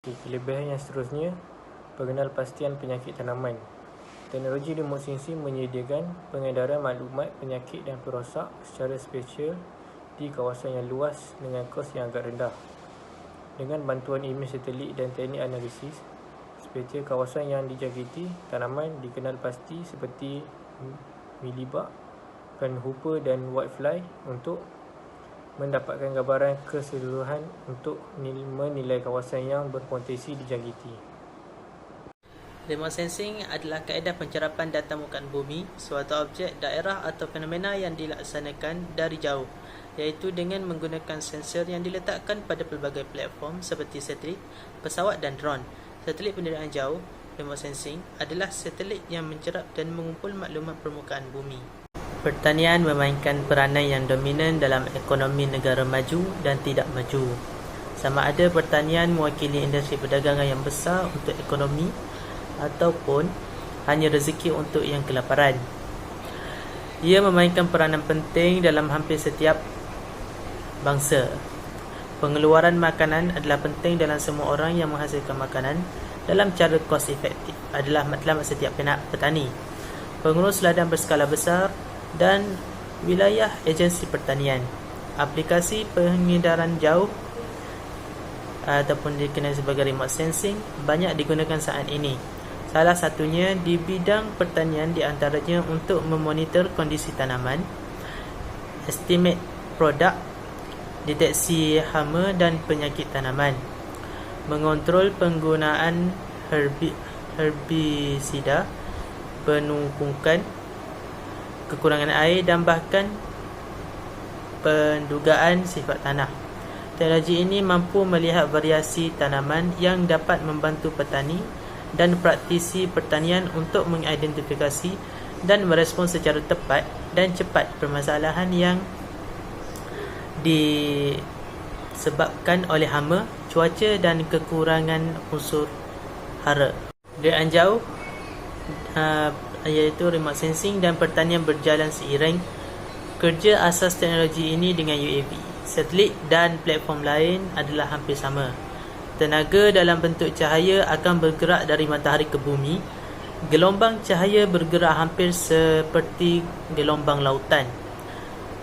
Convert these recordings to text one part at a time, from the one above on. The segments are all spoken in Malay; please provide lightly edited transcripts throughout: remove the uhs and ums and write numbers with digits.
Kelebihan yang seterusnya, pengenalpastian penyakit tanaman. Teknologi remote sensing menyediakan pengedaran maklumat penyakit dan perosak secara spesial di kawasan yang luas dengan kos yang agak rendah. Dengan bantuan imej satelit dan teknik analisis, spesial kawasan yang dijangkiti tanaman dikenal pasti seperti milibak, panhooper dan whitefly untuk mendapatkan gambaran keseluruhan untuk menilai kawasan yang berpotensi dijangkiti. Remote sensing adalah kaedah pencerapan data permukaan bumi, suatu objek, daerah atau fenomena yang dilaksanakan dari jauh, iaitu dengan menggunakan sensor yang diletakkan pada pelbagai platform seperti satelit, pesawat dan drone. Satelit penderaan jauh, remote sensing, adalah satelit yang mencerap dan mengumpul maklumat permukaan bumi. Pertanian memainkan peranan yang dominan dalam ekonomi negara maju dan tidak maju. Sama ada pertanian mewakili industri perdagangan yang besar untuk ekonomi ataupun hanya rezeki untuk yang kelaparan. Ia memainkan peranan penting dalam hampir setiap bangsa. Pengeluaran makanan adalah penting dalam semua orang yang menghasilkan makanan dalam cara kos efektif adalah matlamat setiap petani, pengurus ladang berskala besar dan wilayah agensi pertanian. Aplikasi pengedaran jauh ataupun dikenal sebagai remote sensing banyak digunakan saat ini. Salah satunya di bidang pertanian, di antaranya untuk memonitor kondisi tanaman, estimate produk, deteksi hama dan penyakit tanaman, mengontrol penggunaan herbisida, penumpukan, kekurangan air dan bahkan pendugaan sifat tanah. Teknologi ini mampu melihat variasi tanaman yang dapat membantu petani dan praktisi pertanian untuk mengidentifikasi dan merespons secara tepat dan cepat permasalahan yang disebabkan oleh hama, cuaca dan kekurangan unsur hara. Penderaan jauh iaitu remote sensing dan pertanian berjalan seiring. Kerja asas teknologi ini dengan UAV, satelit dan platform lain adalah hampir sama. Tenaga dalam bentuk cahaya akan bergerak dari matahari ke bumi. Gelombang cahaya bergerak hampir seperti gelombang lautan.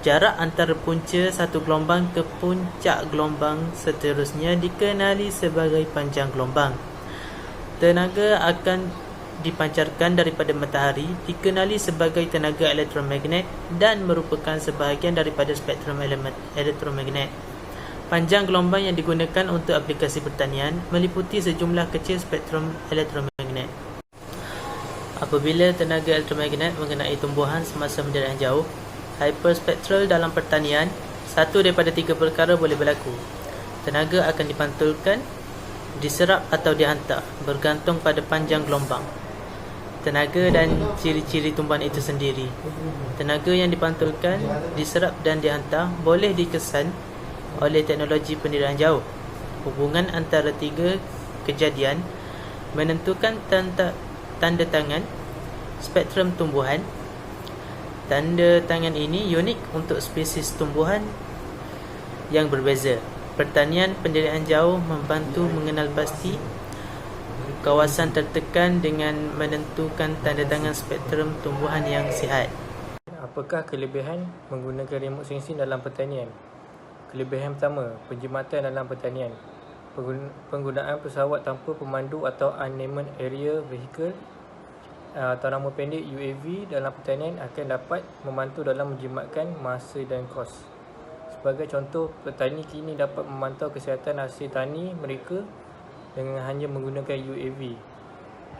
Jarak antara punca satu gelombang ke puncak gelombang seterusnya dikenali sebagai panjang gelombang. Tenaga akan dipancarkan daripada matahari dikenali sebagai tenaga elektromagnet dan merupakan sebahagian daripada spektrum elektromagnet. Panjang gelombang yang digunakan untuk aplikasi pertanian meliputi sejumlah kecil spektrum elektromagnet. Apabila tenaga elektromagnet mengenai tumbuhan semasa penderaan jauh, hyperspektral dalam pertanian, satu daripada tiga perkara boleh berlaku. Tenaga akan dipantulkan, diserap atau dihantar bergantung pada panjang gelombang, tenaga dan ciri-ciri tumbuhan itu sendiri. Tenaga yang dipantulkan, diserap dan dihantar boleh dikesan oleh teknologi penderaan jauh. Hubungan antara tiga kejadian menentukan tanda tangan spektrum tumbuhan. Tanda tangan ini unik untuk spesies tumbuhan yang berbeza. Pertanian penderaan jauh membantu mengenal pasti kawasan tertekan dengan menentukan tanda tangan spektrum tumbuhan yang sihat. Apakah kelebihan menggunakan remote sensing dalam pertanian? Kelebihan pertama, penjimatan dalam pertanian. Penggunaan pesawat tanpa pemandu atau unmanned aerial vehicle atau nama pendek UAV dalam pertanian akan dapat membantu dalam menjimatkan masa dan kos. Sebagai contoh, petani kini dapat memantau kesihatan hasil tani mereka dengan hanya menggunakan UAV.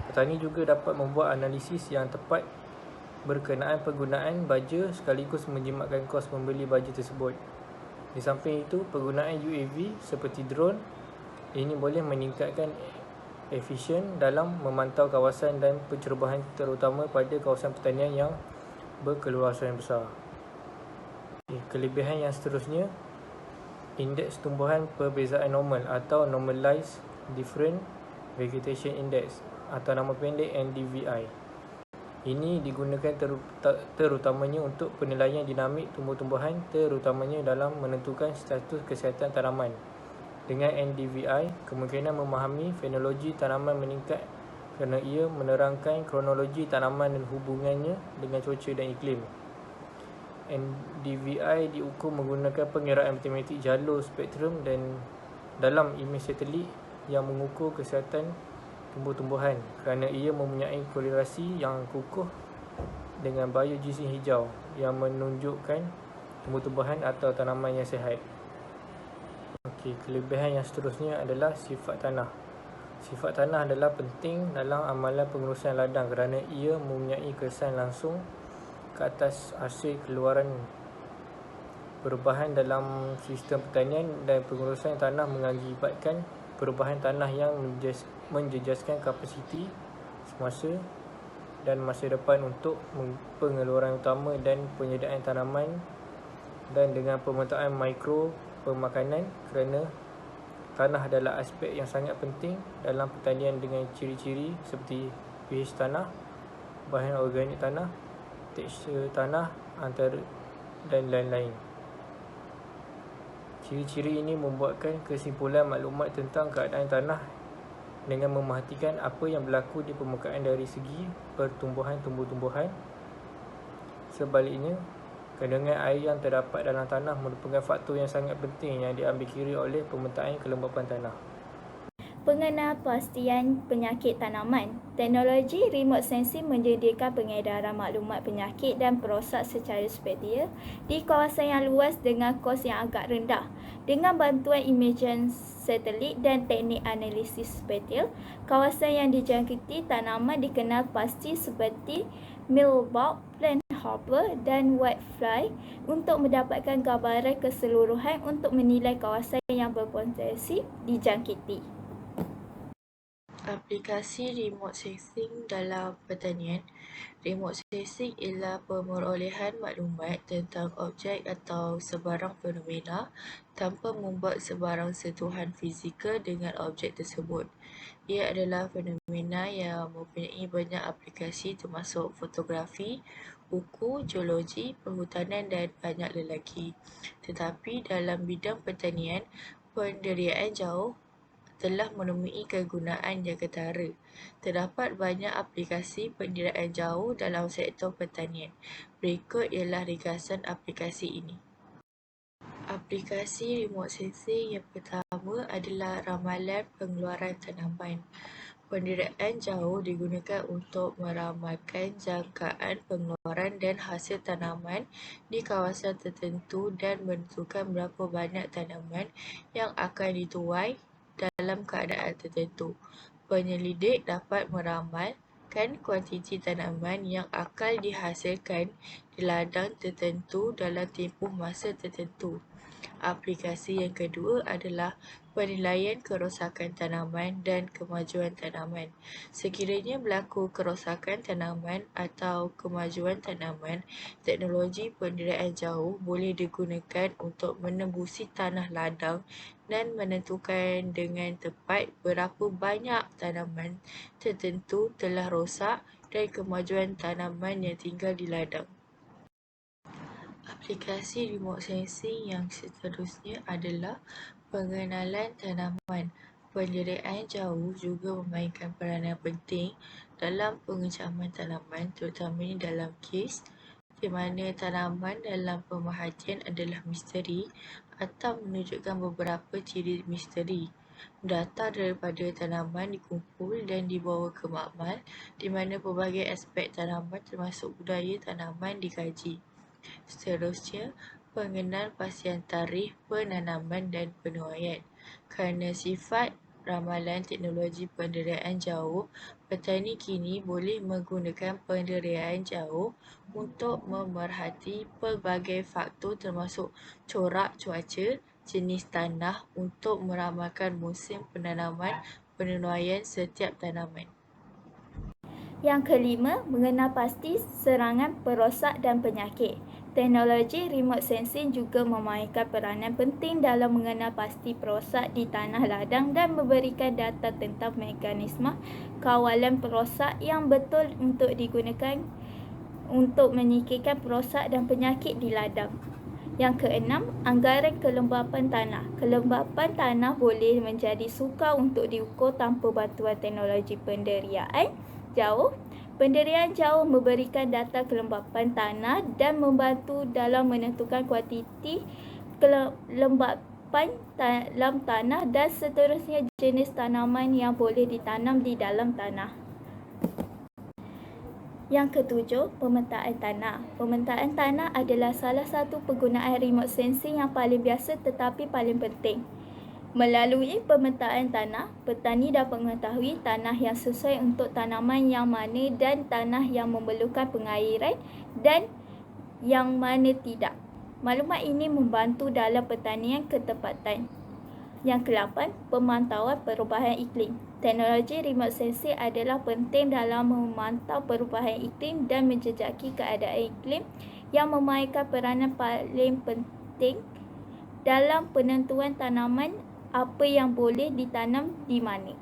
Petani juga dapat membuat analisis yang tepat berkenaan penggunaan baja sekaligus menjimatkan kos membeli baja tersebut. Di samping itu, penggunaan UAV seperti drone ini boleh meningkatkan efisien dalam memantau kawasan dan pencerobohan terutama pada kawasan pertanian yang berkeluasan besar. Kelebihan yang seterusnya, indeks tumbuhan perbezaan normal atau Normalized Different Vegetation Index atau nama pendek NDVI. Ini digunakan terutamanya untuk penilaian dinamik tumbuh-tumbuhan, terutamanya dalam menentukan status kesihatan tanaman. Dengan NDVI, kemungkinan memahami fenologi tanaman meningkat kerana ia menerangkan kronologi tanaman dan hubungannya dengan cuaca dan iklim. NDVI diukur menggunakan pengiraan matematik jalur spektrum dan dalam imej satelit yang mengukur kesihatan tumbuh-tumbuhan kerana ia mempunyai korelasi yang kukuh dengan biogizi hijau yang menunjukkan tumbuh-tumbuhan atau tanaman yang sihat. Okey, kelebihan yang seterusnya adalah sifat tanah. Sifat tanah adalah penting dalam amalan pengurusan ladang kerana ia mempunyai kesan langsung ke atas hasil keluaran. Perubahan dalam sistem pertanian dan pengurusan tanah mengakibatkan perubahan tanah yang menjejaskan kapasiti semasa dan masa depan untuk pengeluaran utama dan penyediaan tanaman, dan dengan pemetaan mikro pemakanan kerana tanah adalah aspek yang sangat penting dalam pertanian dengan ciri-ciri seperti pH tanah, bahan organik tanah, tekstur tanah antara dan lain-lain. Ciri-ciri ini membuatkan kesimpulan maklumat tentang keadaan tanah dengan memerhatikan apa yang berlaku di permukaan dari segi pertumbuhan tumbuh-tumbuhan. Sebaliknya, kandungan air yang terdapat dalam tanah merupakan faktor yang sangat penting yang diambil kira oleh pemetaan kelembapan tanah. Pengenalpastian penyakit tanaman. Teknologi remote sensing menyediakan pengedaran maklumat penyakit dan perosak secara spatial di kawasan yang luas dengan kos yang agak rendah. Dengan bantuan imagen satelit dan teknik analisis spatial, kawasan yang dijangkiti tanaman dikenal pasti seperti mealbulb, planthopper dan whitefly untuk mendapatkan gambaran keseluruhan untuk menilai kawasan yang berpotensi dijangkiti. Aplikasi remote sensing dalam pertanian. Remote sensing ialah pemerolehan maklumat tentang objek atau sebarang fenomena tanpa membuat sebarang sentuhan fizikal dengan objek tersebut. Ia adalah fenomena yang mempunyai banyak aplikasi termasuk fotografi, buku, geologi, perhutanan dan banyak lelaki. Tetapi dalam bidang pertanian, penderiaan jauh telah menemui kegunaan yang ketara. Terdapat banyak aplikasi penderaan jauh dalam sektor pertanian. Berikut ialah ringkasan aplikasi ini. Aplikasi remote sensing yang pertama adalah ramalan pengeluaran tanaman. Penderaan jauh digunakan untuk meramalkan jangkaan pengeluaran dan hasil tanaman di kawasan tertentu dan menentukan berapa banyak tanaman yang akan dituai dalam keadaan tertentu. Penyelidik dapat meramalkan kuantiti tanaman yang akan dihasilkan di ladang tertentu dalam tempoh masa tertentu. Aplikasi yang kedua adalah penilaian kerosakan tanaman dan kemajuan tanaman. Sekiranya berlaku kerosakan tanaman atau kemajuan tanaman, teknologi penderaan jauh boleh digunakan untuk menembusi tanah ladang dan menentukan dengan tepat berapa banyak tanaman tertentu telah rosak dan kemajuan tanaman yang tinggal di ladang. Aplikasi remote sensing yang seterusnya adalah pengenalan tanaman. Penderaan jauh juga memainkan peranan penting dalam pengecaman tanaman, terutamanya dalam kes di mana tanaman dalam pemerhatian adalah misteri atau menunjukkan beberapa ciri misteri. Data daripada tanaman dikumpul dan dibawa ke makmal di mana pelbagai aspek tanaman termasuk budaya tanaman dikaji. Seterusnya, pengenalpastian tarikh penanaman dan penuaian. Kerana sifat ramalan teknologi penderaan jauh, petani kini boleh menggunakan penderaan jauh untuk memerhati pelbagai faktor termasuk corak cuaca, jenis tanah untuk meramalkan musim penanaman, penuaian setiap tanaman. Yang kelima, mengenal pasti serangan perosak dan penyakit. Teknologi remote sensing juga memainkan peranan penting dalam mengenal pasti perosak di tanah ladang dan memberikan data tentang mekanisme kawalan perosak yang betul untuk digunakan untuk menyingkirkan perosak dan penyakit di ladang. Yang keenam, anggaran kelembapan tanah. Kelembapan tanah boleh menjadi sukar untuk diukur tanpa bantuan teknologi penderiaan jauh. Penderiaan jauh memberikan data kelembapan tanah dan membantu dalam menentukan kuantiti kelembapan dalam tanah dan seterusnya jenis tanaman yang boleh ditanam di dalam tanah. Yang ketujuh, pemetaan tanah. Pemetaan tanah adalah salah satu penggunaan remote sensing yang paling biasa tetapi paling penting. Melalui pemetaan tanah, petani dapat mengetahui tanah yang sesuai untuk tanaman yang mana dan tanah yang memerlukan pengairan dan yang mana tidak. Maklumat ini membantu dalam pertanian ketepatan. Yang ke-8, pemantauan perubahan iklim. Teknologi remote sensing adalah penting dalam memantau perubahan iklim dan menjejaki keadaan iklim yang memainkan peranan paling penting dalam penentuan tanaman apa yang boleh ditanam di mana.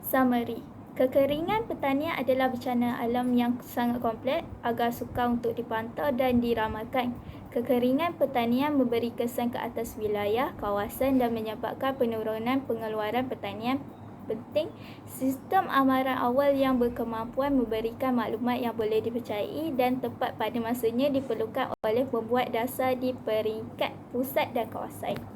Summary. Kekeringan pertanian adalah bencana alam yang sangat kompleks, agak sukar untuk dipantau dan diramalkan. Kekeringan pertanian memberi kesan ke atas wilayah, kawasan dan menyebabkan penurunan pengeluaran pertanian penting. Sistem amaran awal yang berkemampuan memberikan maklumat yang boleh dipercayai dan tepat pada masanya diperlukan oleh pembuat dasar di peringkat pusat dan kawasan.